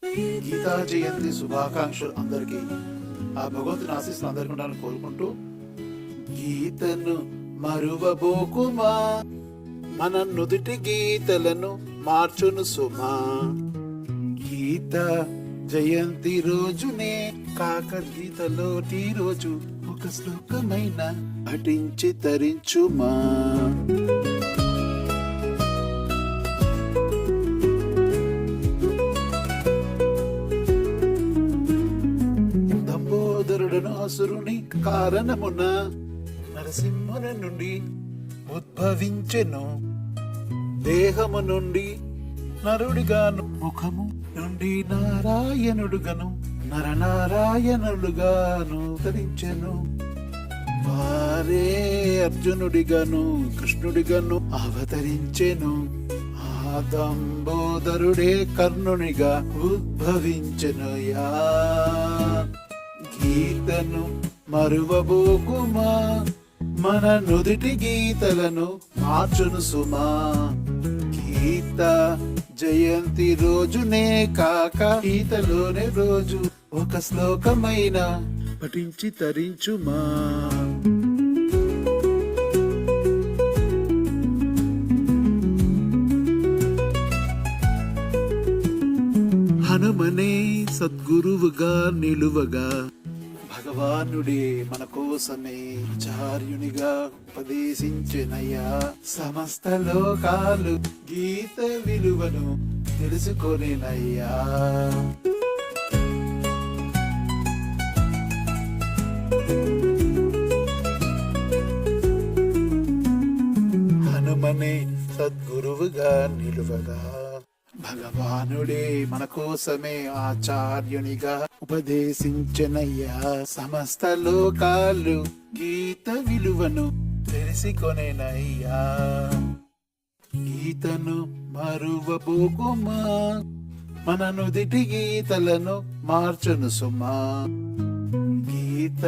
గీతా జయంతి శుభాకాంక్షలు అందరికీ. ఆ భగవంతుని ఆశీస్సులు అందరికీ ఉండాలని కోరుకుంటూ, గీతను మరువబోకుమా, మన నుదుటి గీతలను మార్చును సుమా. గీత జయంతి రోజునే కాక గీతలోటి రోజు ఒక శ్లోకమైన పఠించి తరించుమా. దంబోదరుడను అసురుని కారణమున నరసింహుని నుండి ఉద్భవించెను. దేహము నుండి నరుడిగాను, ముఖము నుండి నారాయణుడుగాను, నరనారాయణుడుగాను ధరించెను. వారే అర్జునుడిగాను కృష్ణుడిగాను అవతరించెను. ఆ దంబోదరుడే కర్ణునిగా ఉద్భవించెను. గీతను మరువబోకుమా, మన నుదిటి గీతలను మార్చును సుమా. గీత జయంతి రోజునే కాక గీతలోనే రోజు ఒక శ్లోకమైన పఠించి తరించుమా. హనుమనే సద్గురువుగా నిలువగా, భగవానుడే మన కోసమే చార్యునిగా ఉపదేశించెనయ్యా. సమస్త లోకాలు గీత విలువను తెలుసుకొనేనయ్యా. హనుమనే సద్గురువుగా నిలువగా, భగవానుడే మన కోసమే ఆచార్యునిగా ఉపదేశించెనయ్యా. సమస్త లోకాలు గీత విలువను తెలిసికొనేనయ్యా. గీతను మరువబోకుమా, మన నుదిటి గీతలను మార్చును సుమా. గీత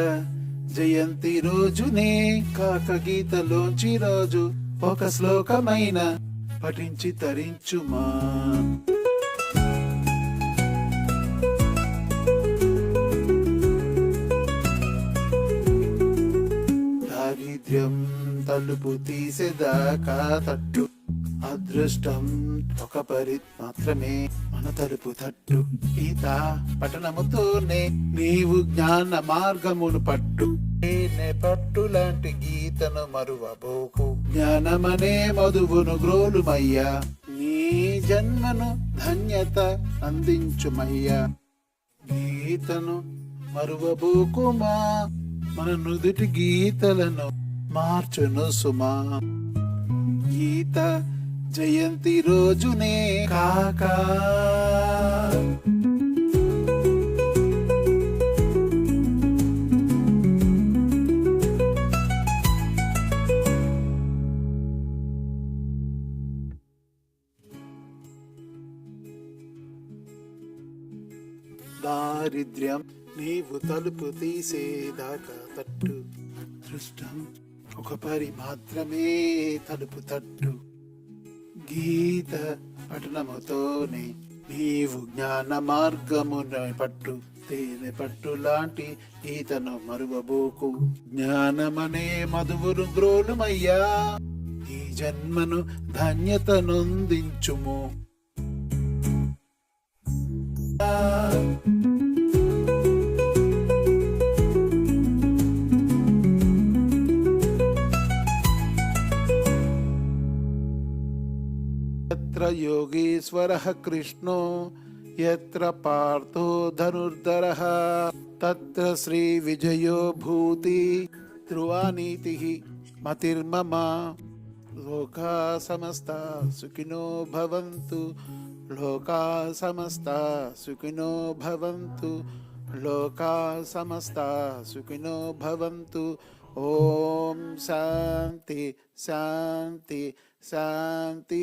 జయంతి రోజునే కాక గీతలోంచి రోజు ఒక శ్లోకమైన పఠించి తరించుమా. దారిద్ర్యం తలుపు తీసేదాకా తట్టు, అదృష్టం ఒక పరి మాత్రమే మన తలుపు తట్టు. గీత పఠనముతోనే నీవు జ్ఞాన మార్గమును పట్టు. పట్టు లాంటి గీతను మరువబోకు, జ్ఞానమనే మధువును గ్రోలుమయ్యా. నీ జన్మను ధన్యత అందించుమయ్యా. గీతను మరువబోకుమా, మన నుదుటి గీతలను మార్చును సుమా. గీత జయంతి రోజునే కాకా దారిద్ర్యం నీవు తలుపు తీసేదాకా తట్టు, అదృష్టం ఒక పరి మాత్రమే తలుపు తట్టు. గీత పఠనముతోనే నీవు జ్ఞాన మార్గమును పట్టు. తేనె పట్టు లాంటి గీతను మరువబోకు, జ్ఞానమనే మధువును గ్రోలుమయ్యా. ఈ జన్మను ధన్యత నొందించుము. యత్ర యోగేశ్వరః కృష్ణో యత్ర పార్థో ధనుర్ధరః తత్ర శ్రీ విజయో భూతి ధ్రువానీతిః మతిర్మమ. లోకా సమస్తా సుఖినో భవంతు, లోకా సమస్తా సుఖినో భవంతు, లోకా సమస్తా సుఖినో భవంతు. ఓం శాంతి శాంతి శాంతి.